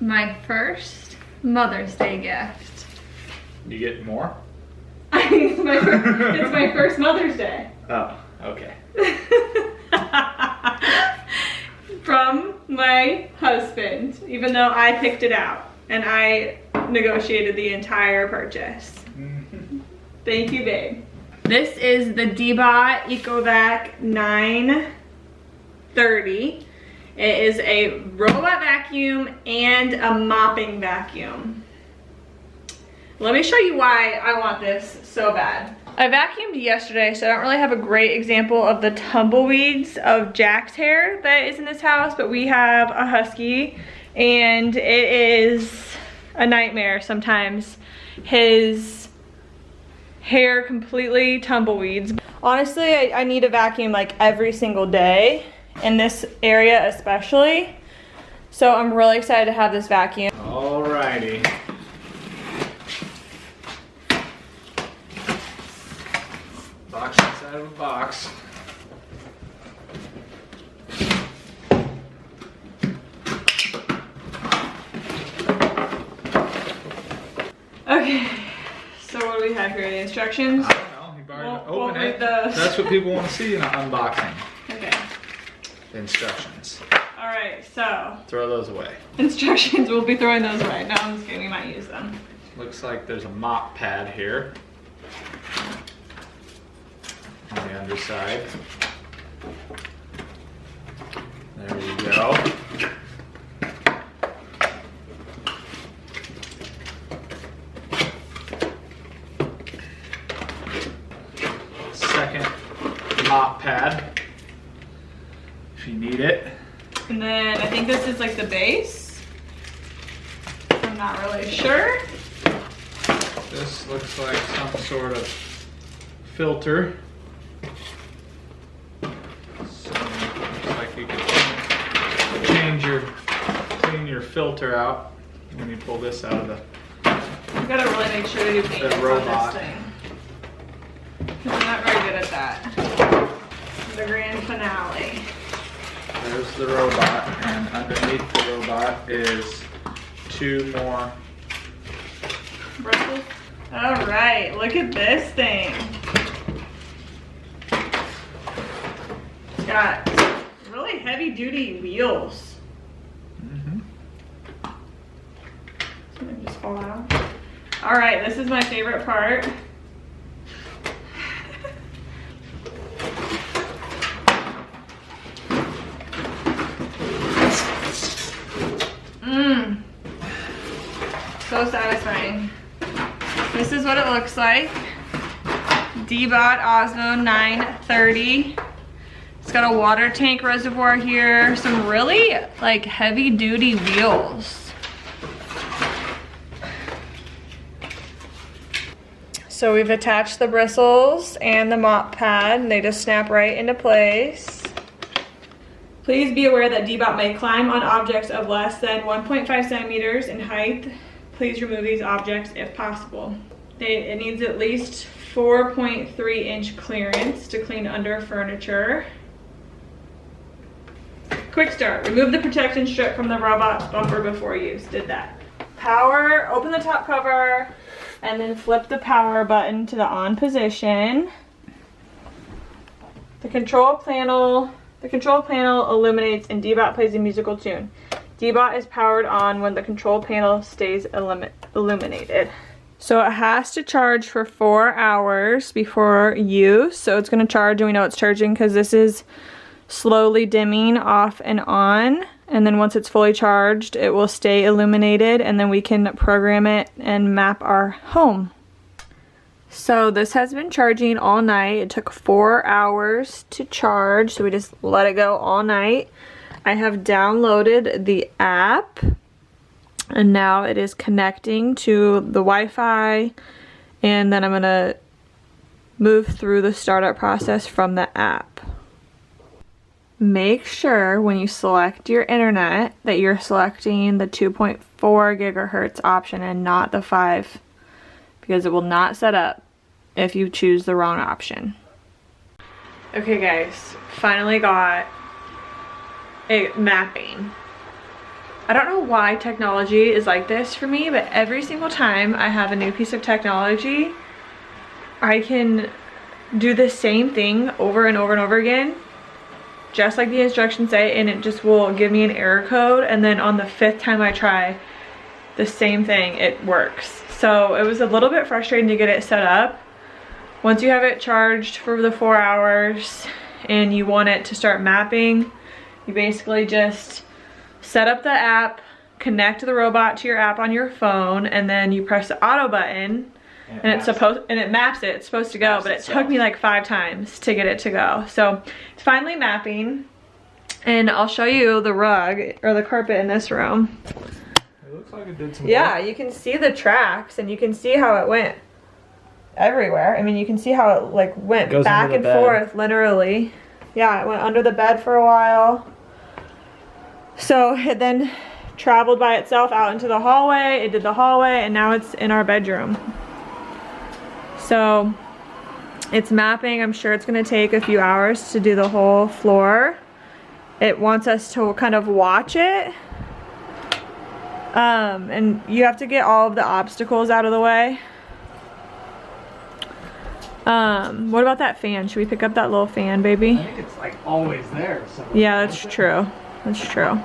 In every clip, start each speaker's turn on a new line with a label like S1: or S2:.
S1: My first Mother's Day gift.
S2: You get more?
S1: It's my first Mother's Day.
S2: Oh, okay.
S1: From my husband, even though I picked it out and I negotiated the entire purchase. Thank you, babe. This is the Deebot EcoVac 930. It is a robot vacuum and a mopping vacuum. Let me show you why I want this so bad. I vacuumed yesterday, so I don't really have a great example of the tumbleweeds of Jack's hair that is in this house, but we have a husky and it is a nightmare sometimes. His hair completely tumbleweeds. Honestly, I need a vacuum like every single day, in this area especially. So I'm really excited to have this vacuum.
S2: Alrighty. Box inside of a box.
S1: Okay, so what do we have here? The instructions?
S2: I don't know. You borrowed to open it. That's what people want to see in an unboxing.
S1: Okay.
S2: The instructions.
S1: Alright, so.
S2: Throw those away.
S1: Instructions, we'll be throwing those away. No, I'm just kidding, we might use them.
S2: Looks like there's a mop pad here. On the underside. There you go. Second mop pad, if you need it.
S1: And then I think this is like the base. I'm not really sure.
S2: This looks like some sort of filter. So looks like you can clean your filter out when you pull this out of the
S1: You gotta really make sure to do maintenance on
S2: robot.
S1: this thing. 'Cause I'm not very good at that. The grand finale.
S2: There's the robot, and underneath the robot is two more.
S1: Bristles. All right, look at this thing. It's got really heavy duty wheels. So they just fall out. All right, this is my favorite part. So satisfying. This is what it looks like. Deebot Ozmo 930. It's got a water tank reservoir here. Some really like heavy duty wheels. So we've attached the bristles and the mop pad, and they just snap right into place. Please be aware that Deebot may climb on objects of less than 1.5 centimeters in height. Please remove these objects if possible. It needs at least 4.3 inch clearance to clean under furniture. Quick start, remove the protection strip from the robot bumper before use. Did that. Power, open the top cover, and then flip the power button to the on position. The control panel illuminates and Deebot plays a musical tune. Deebot is powered on when the control panel stays illuminated. So it has to charge for 4 hours before use. So it's going to charge, and we know it's charging because this is slowly dimming off and on. And then once it's fully charged, it will stay illuminated, and then we can program it and map our home. So this has been charging all night. It took 4 hours to charge, so we just let it go all night. I have downloaded the app, and now it is connecting to the Wi-Fi, and then I'm gonna move through the startup process from the app. Make sure when you select your internet that you're selecting the 2.4 gigahertz option and not the 5, because it will not set up if you choose the wrong option. Okay guys, finally got a mapping. I don't know why technology is like this for me, but every single time I have a new piece of technology, I can do the same thing over and over and over again, just like the instructions say, and it just will give me an error code, and then on the 5th time I try the same thing, it works. So it was a little bit frustrating to get it set up. Once you have it charged for the 4 hours and you want it to start mapping, you basically just set up the app, connect the robot to your app on your phone, and then you press the auto button, and it maps it. It's supposed to go, but it took me like 5 times to get it to go. So it's finally mapping, and I'll show you the rug or the carpet in this room.
S2: It looks like it did some
S1: work. You can see the tracks, and you can see how it went everywhere. I mean, you can see how it like went back and forth, literally. Yeah, it went under the bed for a while. So it then traveled by itself out into the hallway. It did the hallway, and now it's in our bedroom. So it's mapping. I'm sure it's gonna take a few hours to do the whole floor. It wants us to kind of watch it. And you have to get all of the obstacles out of the way. What about that fan? Should we pick up that little fan, baby?
S2: I think it's like always there. So
S1: yeah, that's true. That's true.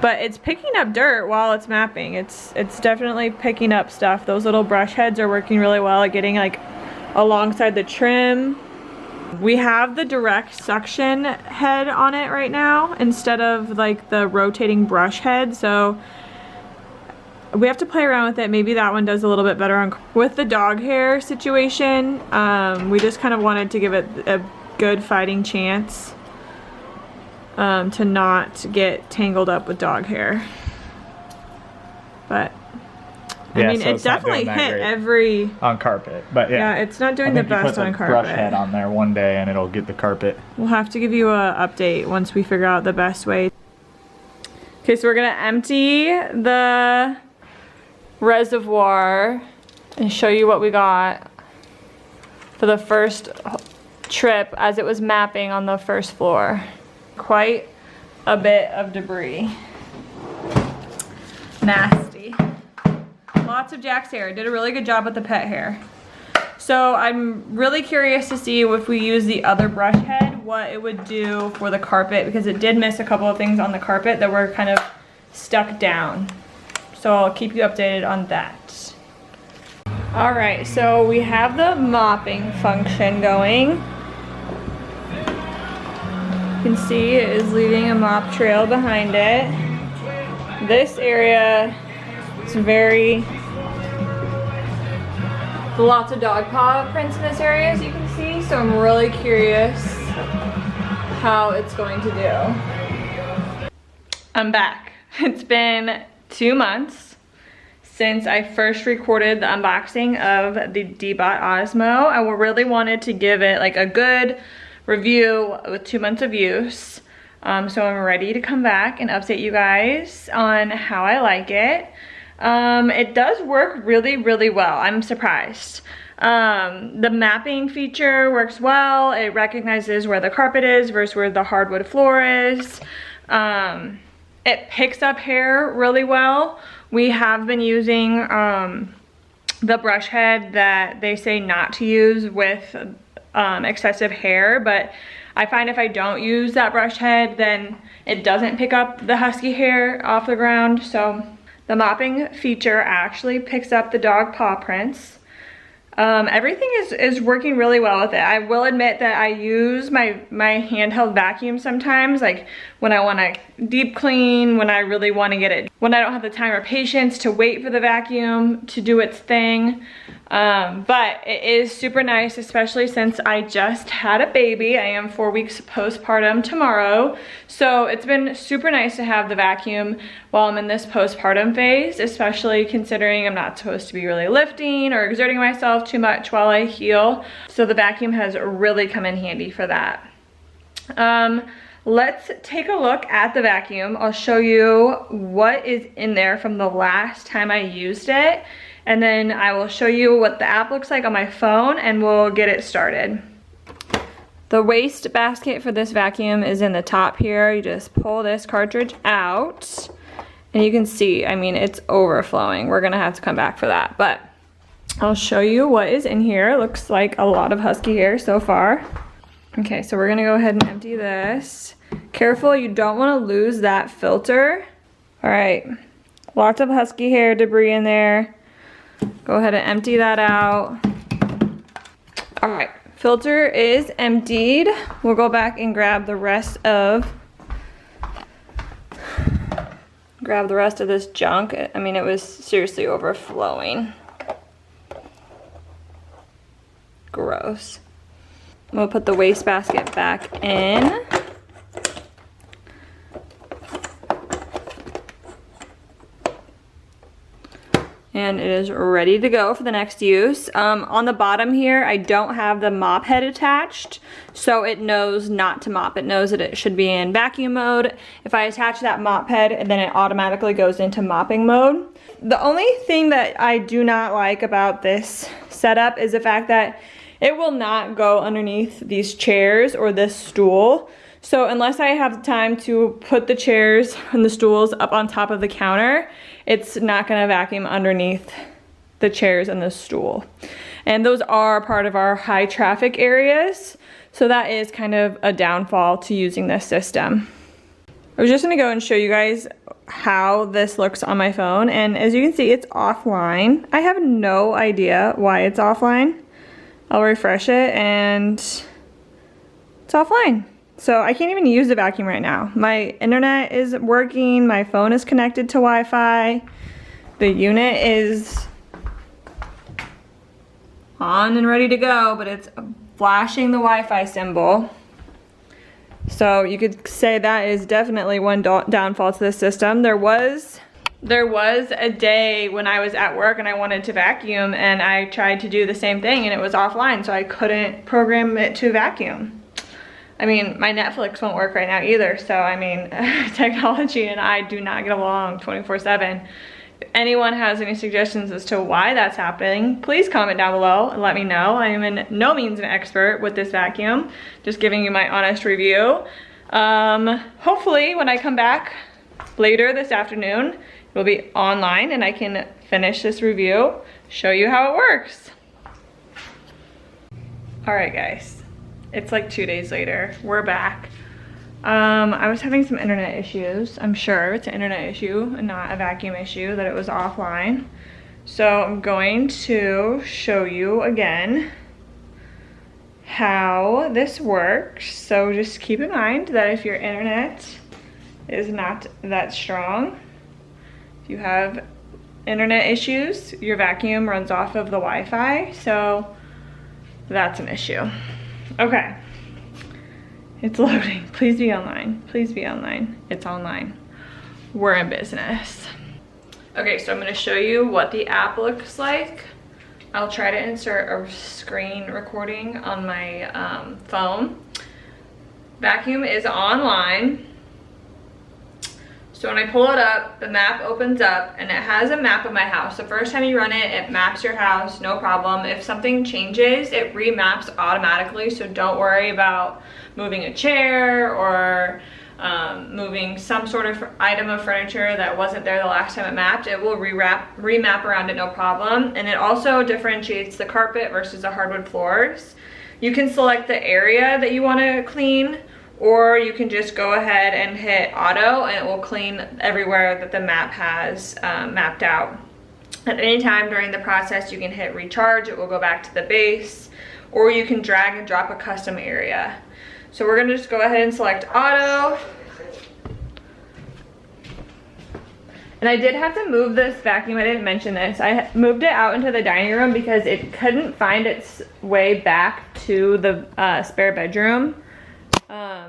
S1: But it's picking up dirt while it's mapping. It's definitely picking up stuff. Those little brush heads are working really well at getting like alongside the trim. We have the direct suction head on it right now instead of like the rotating brush head. So we have to play around with it. Maybe that one does a little bit better with the dog hair situation. We just kind of wanted to give it a good fighting chance. To not get tangled up with dog hair. But I mean, so it definitely hit every
S2: on carpet, but yeah,
S1: it's not doing the best on carpet.
S2: Brush head on there one day and it'll get the carpet.
S1: We'll have to give you an update once we figure out the best way. Okay, so we're gonna empty the reservoir and show you what we got for the first trip as it was mapping on the first floor. Quite a bit of debris. Nasty. Lots of Jack's hair. Did a really good job with the pet hair. So I'm really curious to see if we use the other brush head, what it would do for the carpet, because it did miss a couple of things on the carpet that were kind of stuck down. So I'll keep you updated on that. All right, so we have the mopping function going. You can see it is leaving a mop trail behind it. This area is lots of dog paw prints in this area, as you can see, so I'm really curious how it's going to do. I'm back. It's been 2 months since I first recorded the unboxing of the Deebot Ozmo. I really wanted to give it like a good review with 2 months of use. So I'm ready to come back and update you guys on how I like it. It does work really, really well. I'm surprised. The mapping feature works well. It recognizes where the carpet is versus where the hardwood floor is. It picks up hair really well. We have been using the brush head that they say not to use with excessive hair, but I find if I don't use that brush head, then it doesn't pick up the husky hair off the ground. So the mopping feature actually picks up the dog paw prints. Everything is working really well with it. I will admit that I use my handheld vacuum sometimes, like when I want to deep clean, when I really want to get it, when I don't have the time or patience to wait for the vacuum to do its thing. But it is super nice, especially since I just had a baby. I am 4 weeks postpartum tomorrow. So it's been super nice to have the vacuum while I'm in this postpartum phase, especially considering I'm not supposed to be really lifting or exerting myself too much while I heal. So the vacuum has really come in handy for that. Let's take a look at the vacuum. I'll show you what is in there from the last time I used it. And then I will show you what the app looks like on my phone and we'll get it started. The waste basket for this vacuum is in the top here. You just pull this cartridge out And you can see, I mean, it's overflowing. We're gonna have to come back for that, but I'll show you what is in here. It looks like a lot of husky hair so far. Okay, so we're gonna go ahead and empty this. Careful, you don't wanna lose that filter. All right, lots of husky hair debris in there. Go ahead and empty that out. All right, filter is emptied. We'll go back and grab the rest of this junk. I mean, it was seriously overflowing. Gross. We'll put the wastebasket back in. And it is ready to go for the next use. On the bottom here, I don't have the mop head attached, so it knows not to mop. It knows that it should be in vacuum mode. If I attach that mop head, then it automatically goes into mopping mode. The only thing that I do not like about this setup is the fact that it will not go underneath these chairs or this stool. So unless I have time to put the chairs and the stools up on top of the counter, it's not gonna vacuum underneath the chairs and the stool. And those are part of our high traffic areas. So that is kind of a downfall to using this system. I was just gonna go and show you guys how this looks on my phone. And as you can see, it's offline. I have no idea why it's offline. I'll refresh it and it's offline. So I can't even use the vacuum right now. My internet is working, my phone is connected to Wi-Fi, the unit is on and ready to go, but it's flashing the Wi-Fi symbol. So you could say that is definitely one downfall to the system. There was a day when I was at work and I wanted to vacuum and I tried to do the same thing and it was offline, so I couldn't program it to vacuum. I mean, my Netflix won't work right now either, so I mean, technology and I do not get along 24/7. If anyone has any suggestions as to why that's happening, please comment down below and let me know. I am in no means an expert with this vacuum, just giving you my honest review. Hopefully when I come back later this afternoon, it will be online and I can finish this review, show you how it works. All right, guys. It's like 2 days later. We're back. I was having some internet issues. I'm sure it's an internet issue and not a vacuum issue that it was offline. So I'm going to show you again how this works. So just keep in mind that if your internet is not that strong, if you have internet issues, your vacuum runs off of the Wi-Fi. So that's an issue. Okay, it's loading. Please be online. Please be online. It's online. We're in business. Okay, so I'm gonna show you what the app looks like. I'll try to insert a screen recording on my phone. Vacuum is online. So when I pull it up, the map opens up and it has a map of my house. The first time you run it, it maps your house, no problem. If something changes, it remaps automatically, so don't worry about moving a chair or moving some sort of item of furniture that wasn't there the last time it mapped. It will remap around it, no problem. And it also differentiates the carpet versus the hardwood floors. You can select the area that you want to clean, or you can just go ahead and hit auto and it will clean everywhere that the map has mapped out. At any time during the process, you can hit recharge, it will go back to the base, or you can drag and drop a custom area. So we're gonna just go ahead and select auto. And I did have to move this vacuum, I didn't mention this. I moved it out into the dining room because it couldn't find its way back to the spare bedroom.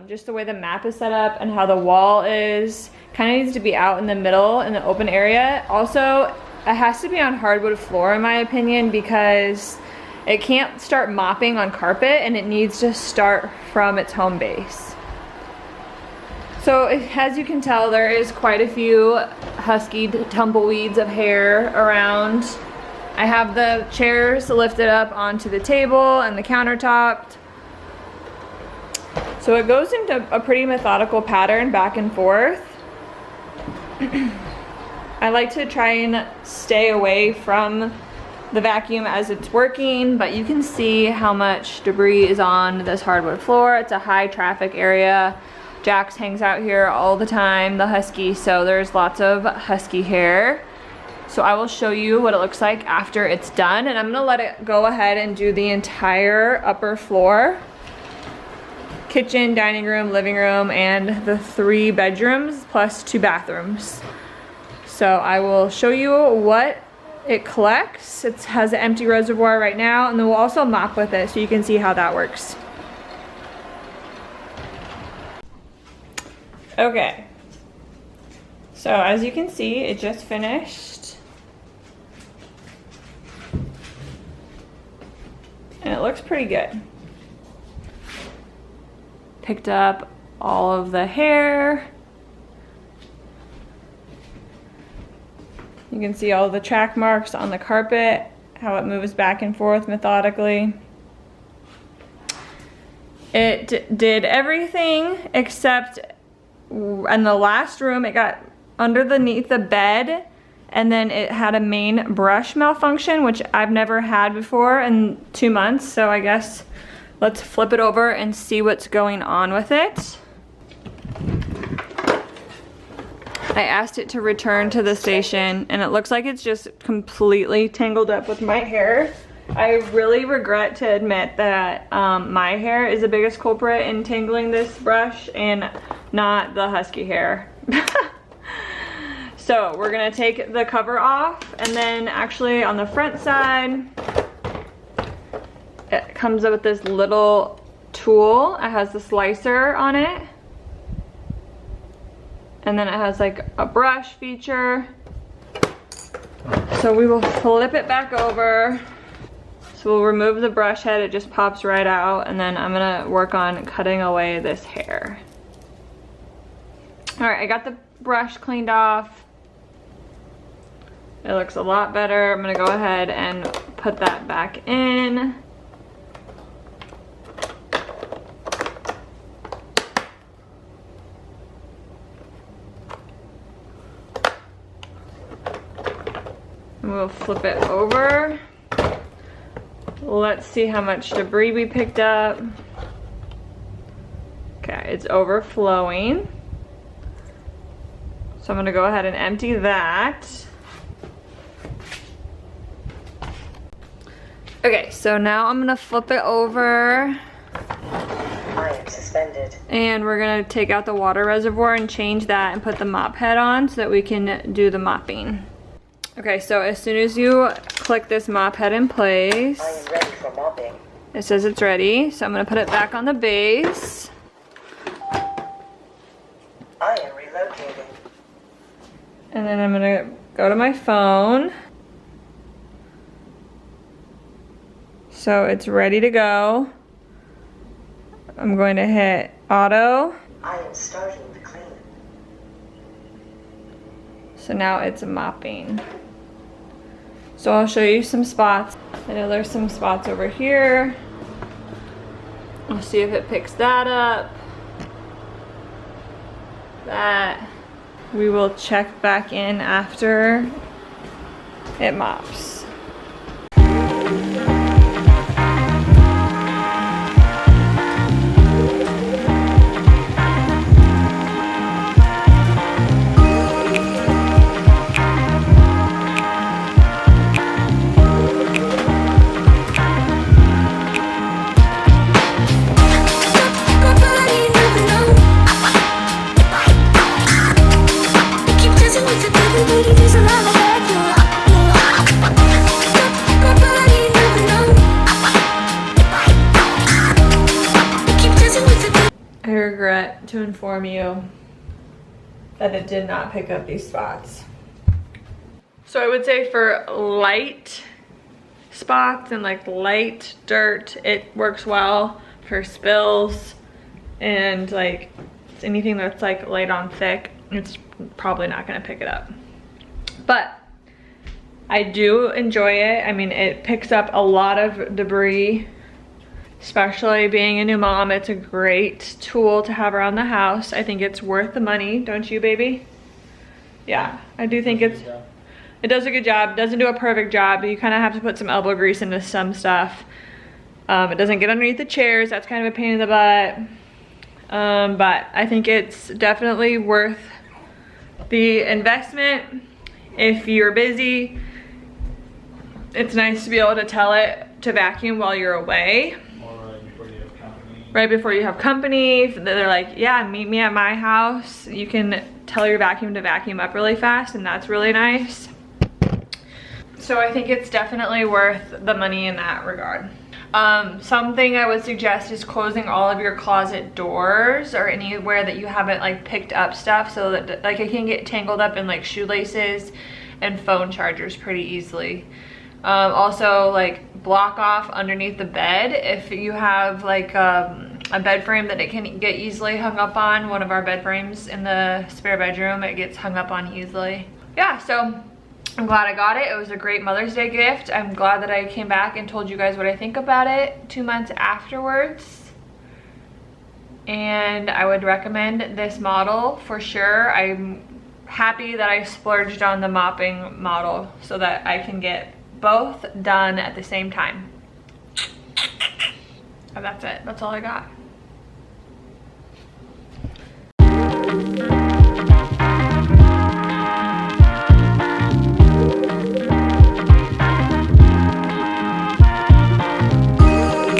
S1: Just the way the map is set up and how the wall is, kind of needs to be out in the middle in the open area. Also, it has to be on hardwood floor in my opinion, because it can't start mopping on carpet and it needs to start from its home base. So as you can tell, there is quite a few husky tumbleweeds of hair around. I have the chairs lifted up onto the table and the countertop. So it goes into a pretty methodical pattern back and forth. I like to try and stay away from the vacuum as it's working, but you can see how much debris is on this hardwood floor. It's a high traffic area. Jax hangs out here all the time, the husky, so there's lots of husky hair. So I will show you what it looks like after it's done, and I'm gonna let it go ahead and do the entire upper floor. Kitchen, dining room, living room, and the 3 bedrooms plus 2 bathrooms. So I will show you what it collects. It has an empty reservoir right now, and then we'll also mop with it so you can see how that works. Okay, so as you can see, it just finished. And it looks pretty good. Picked up all of the hair. You can see all the track marks on the carpet, how it moves back and forth methodically. It did everything except in the last room, it got underneath the bed, and then it had a main brush malfunction, which I've never had before in 2 months. So I guess let's flip it over and see what's going on with it. I asked it to return to the station, and it looks like it's just completely tangled up with my hair. I really regret to admit that my hair is the biggest culprit in tangling this brush and not the husky hair. So we're gonna take the cover off, and then actually on the front side, it comes up with this little tool. It has the slicer on it. And then it has like a brush feature. So we will flip it back over. So we'll remove the brush head, it just pops right out, and then I'm gonna work on cutting away this hair. All right, I got the brush cleaned off. It looks a lot better. I'm gonna go ahead and put that back in. We'll flip it over. Let's see how much debris we picked up. Okay, it's overflowing. So I'm gonna go ahead and empty that. Okay, so now I'm gonna flip it over.
S3: I am suspended.
S1: And we're gonna take out the water reservoir and change that and put the mop head on so that we can do the mopping. Okay, so as soon as you click this mop head in place,
S3: I am ready for mopping.
S1: it says it's ready. So I'm gonna put it back on the base.
S3: I am relocating.
S1: And then I'm gonna go to my phone. So it's ready to go. I'm going to hit auto.
S3: I am starting the clean.
S1: So now it's mopping. So I'll show you some spots. I know there's some spots over here. We'll see if it picks that up. That. We will check back in after it mops. I regret to inform you that it did not pick up these spots. So I would say for light spots and like light dirt, it works well. For spills and like anything that's like light on thick, it's probably not gonna pick it up. But I do enjoy it. I mean, it picks up a lot of debris. Especially being a new mom, it's a great tool to have around the house. I think it's worth the money, don't you, baby? Yeah, I do think it does a good job. It doesn't do a perfect job. You kind of have to put some elbow grease into some stuff. It doesn't get underneath the chairs. That's kind of a pain in the butt. But I think it's definitely worth the investment. If you're busy, it's nice to be able to tell it to vacuum while you're away.
S2: Or right before you have company.
S1: Right before you have company. They're like, yeah, meet me at my house. You can tell your vacuum to vacuum up really fast, and that's really nice. So I think it's definitely worth the money in that regard. Something I would suggest is closing all of your closet doors or anywhere that you haven't like picked up stuff, so that like it can get tangled up in like shoelaces and phone chargers pretty easily. Also, like, block off underneath the bed if you have like a bed frame that it can get easily hung up on. One of our bed frames in the spare bedroom, it gets hung up on easily. Yeah, so I'm glad I got it. It was a great Mother's Day gift. I'm glad that I came back and told you guys what I think about it 2 months afterwards. And I would recommend this model for sure. I'm happy that I splurged on the mopping model so that I can get both done at the same time. And that's it. That's all I got.